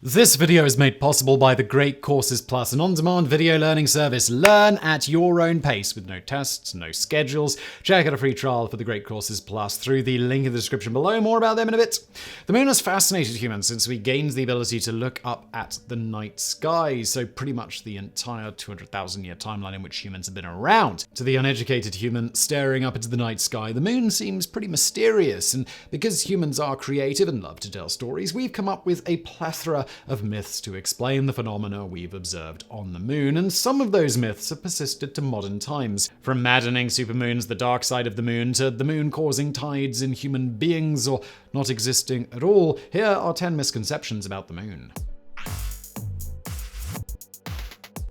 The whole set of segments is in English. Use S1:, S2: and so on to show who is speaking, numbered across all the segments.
S1: This video is made possible by the Great Courses Plus, an on-demand video learning service. Learn at your own pace with no tests, no schedules. Check out a free trial for the Great Courses Plus through the link in the description below. More about them in a bit. The moon has fascinated humans since we gained the ability to look up at the night sky, so pretty much the entire 200,000-year timeline in which humans have been around. To the uneducated human staring up into the night sky, the moon seems pretty mysterious, and because humans are creative and love to tell stories, we've come up with a plethora of myths to explain the phenomena we've observed on the moon, and some of those myths have persisted to modern times. From maddening supermoons, the dark side of the moon, to the moon causing tides in human beings or not existing at all, here are 10 misconceptions about the moon.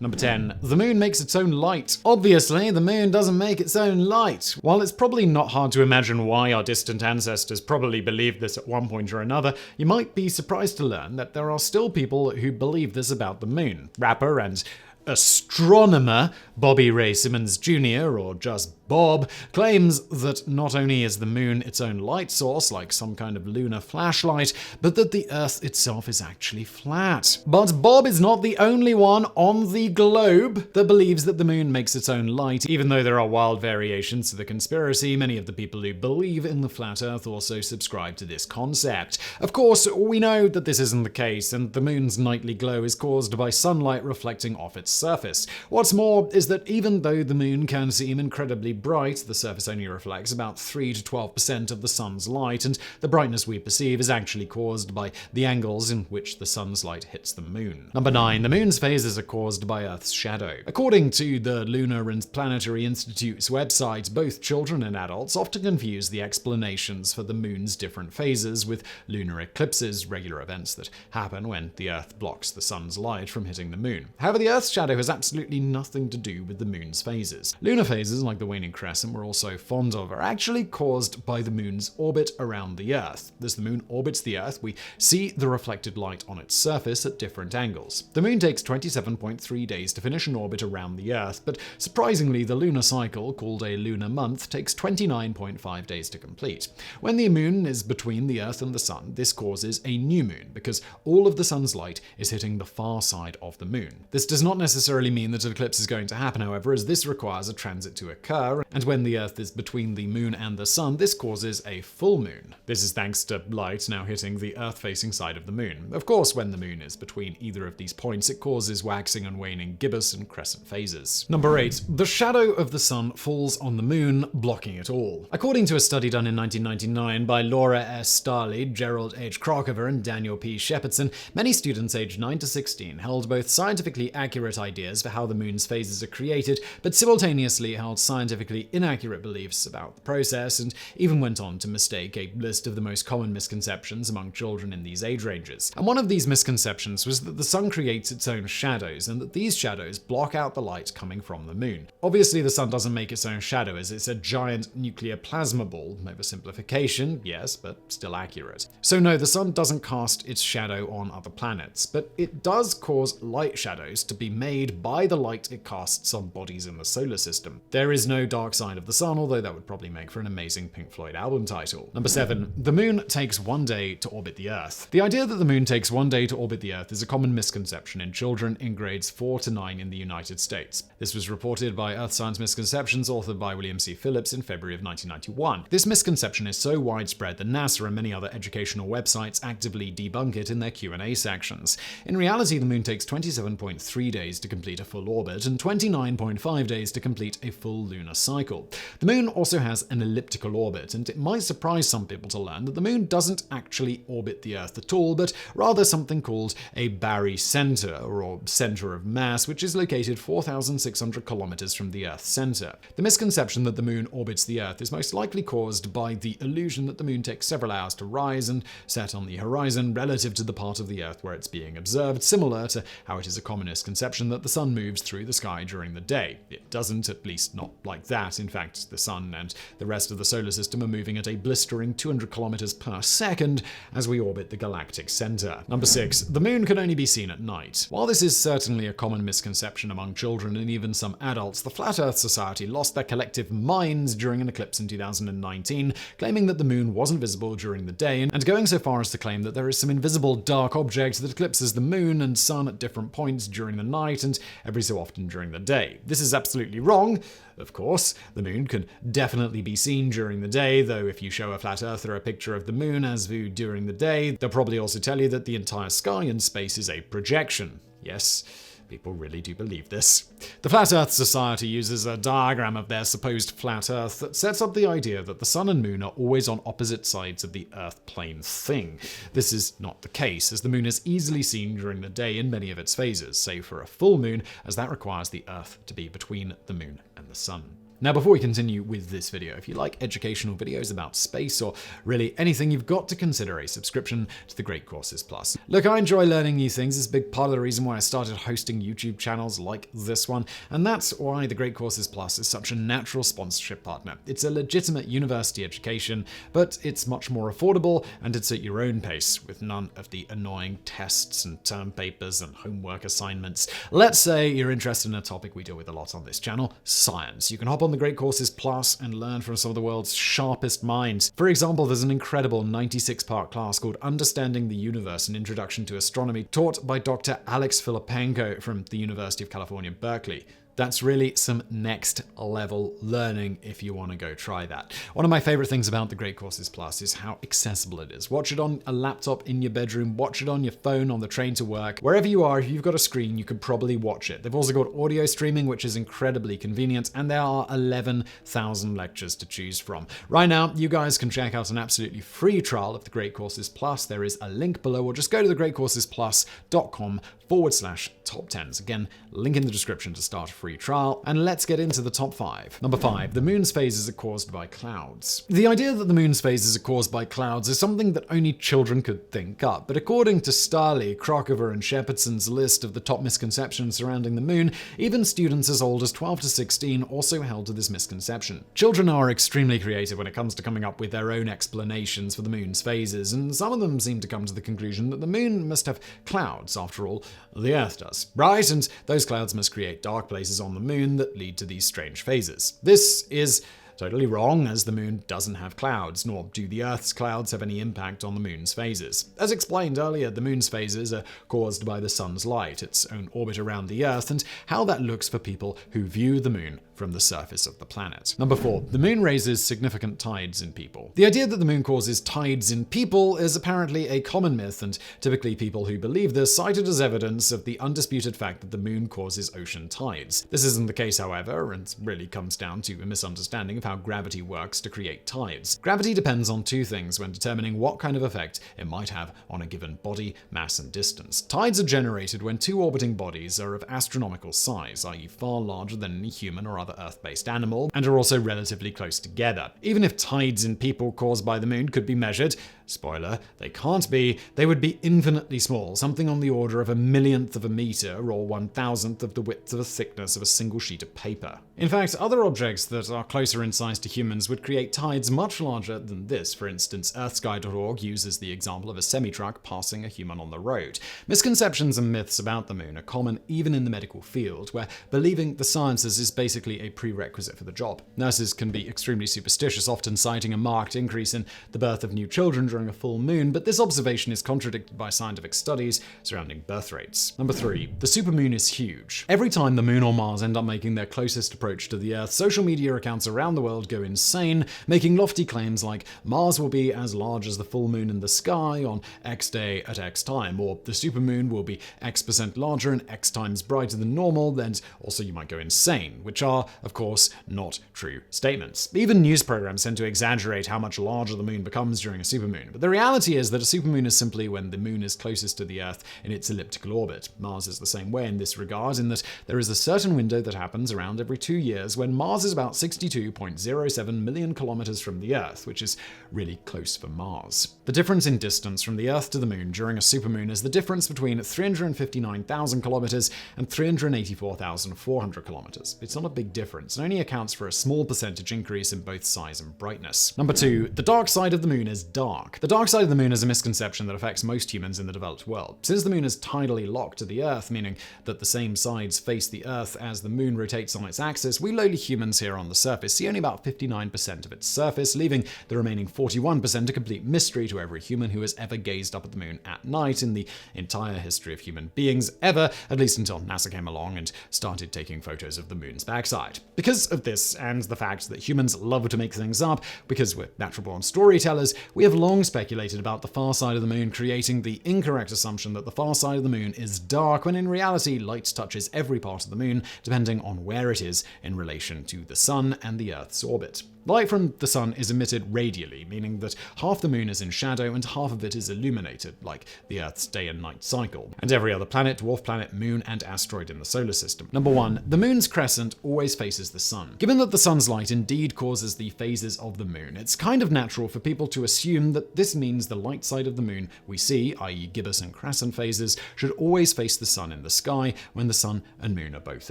S1: Number 10. The moon makes its own light. Obviously, the moon doesn't make its own light. While it's probably not hard to imagine why our distant ancestors probably believed this at one point or another, you might be surprised to learn that there are still people who believe this about the moon. Rapper and astronomer Bobby Ray Simmons Jr., or just Bob, claims that not only is the moon its own light source, like some kind of lunar flashlight, but that the Earth itself is actually flat. But Bob is not the only one on the globe that believes that the moon makes its own light. Even though there are wild variations to the conspiracy, many of the people who believe in the flat Earth also subscribe to this concept. Of course, we know that this isn't the case, and the moon's nightly glow is caused by sunlight reflecting off its surface. What's more is that even though the moon can seem incredibly bright, the surface only reflects about 3 to 12% of the sun's light, and the brightness we perceive is actually caused by the angles in which the sun's light hits the moon. Number 9. The moon's phases are caused by Earth's shadow. According to the Lunar and Planetary Institute's website, both children and adults often confuse the explanations for the moon's different phases with lunar eclipses, regular events that happen when the Earth blocks the sun's light from hitting the moon. However, the Earth's shadow has absolutely nothing to do with the moon's phases. Lunar phases, like the waning crescent we're also fond of, are actually caused by the moon's orbit around the Earth. As the moon orbits the Earth, we see the reflected light on its surface at different angles. The moon takes 27.3 days to finish an orbit around the Earth, but surprisingly, the lunar cycle, called a lunar month, takes 29.5 days to complete. When the moon is between the Earth and the sun, this causes a new moon, because all of the sun's light is hitting the far side of the moon. This does not necessarily mean that an eclipse is going to happen, however, as this requires a transit to occur, and when the Earth is between the moon and the sun, this causes a full moon. This is thanks to light now hitting the Earth-facing side of the moon. Of course, when the moon is between either of these points, it causes waxing and waning gibbous and crescent phases. Number 8. The shadow of the sun falls on the moon, blocking it all. According to a study done in 1999 by Laura S. Starley, Gerald H. Krockover, and Daniel P. Shepardson, many students aged 9 to 16 held both scientifically accurate ideas for how the moon's phases are created, but simultaneously held scientifically inaccurate beliefs about the process, and even went on to mistake a list of the most common misconceptions among children in these age ranges. And one of these misconceptions was that the sun creates its own shadows, and that these shadows block out the light coming from the moon. Obviously, the sun doesn't make its own shadow, as it's a giant nuclear plasma ball. Oversimplification, yes, but still accurate. So no, the sun doesn't cast its shadow on other planets, but it does cause light shadows to be made by the light it casts on bodies in the solar system. There is no dark side of the sun, although that would probably make for an amazing Pink Floyd album title. Number 7. The moon takes 1 day to orbit the Earth. The idea that the moon takes 1 day to orbit the Earth is a common misconception in children in grades 4 to 9 in the United States. This was reported by Earth Science Misconceptions, authored by William C. Phillips in February of 1991. This misconception is so widespread that NASA and many other educational websites actively debunk it in their Q&A sections. In reality, the moon takes 27.3 days to complete a full orbit and 29.5 days to complete a full lunar cycle. The moon also has an elliptical orbit, and it might surprise some people to learn that the moon doesn't actually orbit the Earth at all, but rather something called a barycenter, or center of mass, which is located 4,600 kilometers from the Earth's center. The misconception that the moon orbits the Earth is most likely caused by the illusion that the moon takes several hours to rise and set on the horizon relative to the part of the Earth where it's being observed, similar to how it is a common misconception that the sun moves through the sky during the day. It doesn't, at least not like that, in fact, the sun and the rest of the solar system are moving at a blistering 200 kilometers per second as we orbit the galactic center. Number 6. The moon can only be seen at night. While this is certainly a common misconception among children and even some adults, the Flat Earth Society lost their collective minds during an eclipse in 2019, claiming that the moon wasn't visible during the day, and going so far as to claim that there is some invisible dark object that eclipses the moon and sun at different points during the night and every so often during the day. This is absolutely wrong. Of course, the moon can definitely be seen during the day, though if you show a flat earther a picture of the moon as viewed during the day, they'll probably also tell you that the entire sky and space is a projection. Yes, people really do believe this. The Flat Earth Society uses a diagram of their supposed flat Earth that sets up the idea that the sun and moon are always on opposite sides of the Earth plane thing. This is not the case, as the moon is easily seen during the day in many of its phases, save for a full moon, as that requires the Earth to be between the moon and the sun. Now, before we continue with this video, if you like educational videos about space or really anything, you've got to consider a subscription to the Great Courses Plus. Look, I enjoy learning new things. It's a big part of the reason why I started hosting YouTube channels like this one, and that's why the Great Courses Plus is such a natural sponsorship partner. It's a legitimate university education, but it's much more affordable, and it's at your own pace, with none of the annoying tests and term papers and homework assignments. Let's say you're interested in a topic we deal with a lot on this channel, science. You can hop on the Great Courses Plus and learn from some of the world's sharpest minds. For example, there's an incredible 96-part class called Understanding the Universe, an Introduction to Astronomy, taught by Dr. Alex Filipenko from the University of California, Berkeley. That's really some next level learning if you want to go try that. One of my favorite things about the Great Courses Plus is how accessible it is. Watch it on a laptop in your bedroom, watch it on your phone, on the train to work. Wherever you are, if you've got a screen, you could probably watch it. They've also got audio streaming, which is incredibly convenient, and there are 11,000 lectures to choose from. Right now, you guys can check out an absolutely free trial of the Great Courses Plus. There is a link below, or just go to thegreatcoursesplus.com/TopTenz. Again, link in the description to start a free trial, and let's get into the top 5. Number 5, the moon's phases are caused by clouds. The idea that the moon's phases are caused by clouds is something that only children could think up, but according to Starley, Krockover, and Shepherdson's list of the top misconceptions surrounding the moon, even students as old as 12 to 16 also held to this misconception. Children are extremely creative when it comes to coming up with their own explanations for the moon's phases, and some of them seem to come to the conclusion that the moon must have clouds. After all, the Earth does, right? And those clouds must create dark places on the moon that lead to these strange phases. This is totally wrong, as the moon doesn't have clouds, nor do the Earth's clouds have any impact on the moon's phases. As explained earlier, the moon's phases are caused by the sun's light, its own orbit around the Earth, and how that looks for people who view the moon from the surface of the planet. Number 4, the moon raises significant tides in people. The idea that the moon causes tides in people is apparently a common myth, and typically people who believe this cite it as evidence of the undisputed fact that the moon causes ocean tides. This isn't the case, however, and really comes down to a misunderstanding of how gravity works to create tides. Gravity depends on two things when determining what kind of effect it might have on a given body, mass, and distance. Tides are generated when two orbiting bodies are of astronomical size, i.e. far larger than any human or other Earth-based animal, and are also relatively close together. Even if tides in people caused by the moon could be measured, spoiler, they can't be, they would be infinitely small, something on the order of a millionth of a meter or 1,000th of the width of the thickness of a single sheet of paper. In fact, other objects that are closer in size to humans would create tides much larger than this. For instance, EarthSky.org uses the example of a semi-truck passing a human on the road. Misconceptions and myths about the moon are common even in the medical field, where believing the sciences is basically a prerequisite for the job. Nurses can be extremely superstitious, often citing a marked increase in the birth of new children during a full moon, but this observation is contradicted by scientific studies surrounding birth rates. Number 3, the supermoon is huge. Every time the moon or Mars end up making their closest approach to the Earth, social media accounts around the world go insane, making lofty claims like Mars will be as large as the full moon in the sky on X day at X time, or the supermoon will be X% larger and X times brighter than normal. Then also you might go insane, which are, of course, not true statements. Even news programs tend to exaggerate how much larger the moon becomes during a supermoon. supermoon. But the reality is that a supermoon is simply when the moon is closest to the Earth in its elliptical orbit. Mars is the same way in this regard, in that there is a certain window that happens around every 2 years when Mars is about 62.07 million kilometers from the Earth, which is really close for Mars. The difference in distance from the Earth to the moon during a supermoon is the difference between 359,000 kilometers and 384,400 kilometers. It's not a big difference. It only accounts for a small percentage increase in both size and brightness. Number 2, the dark side of the moon is dark. The dark side of the moon is a misconception that affects most humans in the developed world. Since the moon is tidally locked to the Earth, meaning that the same sides face the Earth as the moon rotates on its axis, we lowly humans here on the surface see only about 59% of its surface, leaving the remaining 41% a complete mystery to every human who has ever gazed up at the moon at night in the entire history of human beings ever, at least until NASA came along and started taking photos of the moon's backside. Because of this, and the fact that humans love to make things up, because we're natural-born storytellers, we have long speculated about the far side of the moon, creating the incorrect assumption that the far side of the moon is dark, when in reality light touches every part of the moon, depending on where it is in relation to the sun and the Earth's orbit. Light from the sun is emitted radially, meaning that half the moon is in shadow and half of it is illuminated, like the Earth's day and night cycle, and every other planet, dwarf planet, moon, and asteroid in the solar system. Number 1, the moon's crescent always faces the sun. Given that the sun's light indeed causes the phases of the moon, it's kind of natural for people to assume that this means the light side of the moon we see, i.e. gibbous and crescent phases, should always face the sun in the sky when the sun and moon are both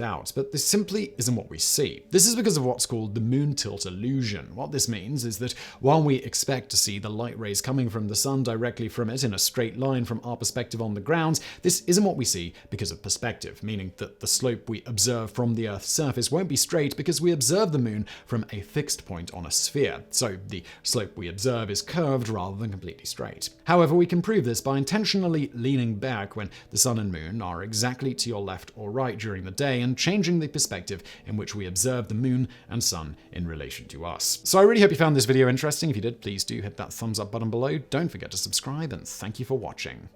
S1: out. But this simply isn't what we see. This is because of what's called the moon tilt illusion. What this means is that while we expect to see the light rays coming from the sun directly from it in a straight line from our perspective on the ground, this isn't what we see because of perspective, meaning that the slope we observe from the Earth's surface won't be straight because we observe the moon from a fixed point on a sphere. So the slope we observe is curved rather than completely straight. However, we can prove this by intentionally leaning back when the sun and moon are exactly to your left or right during the day and changing the perspective in which we observe the moon and sun in relation to us. So I really hope you found this video interesting. If you did, please do hit that thumbs up button below. Don't forget to subscribe, and thank you for watching.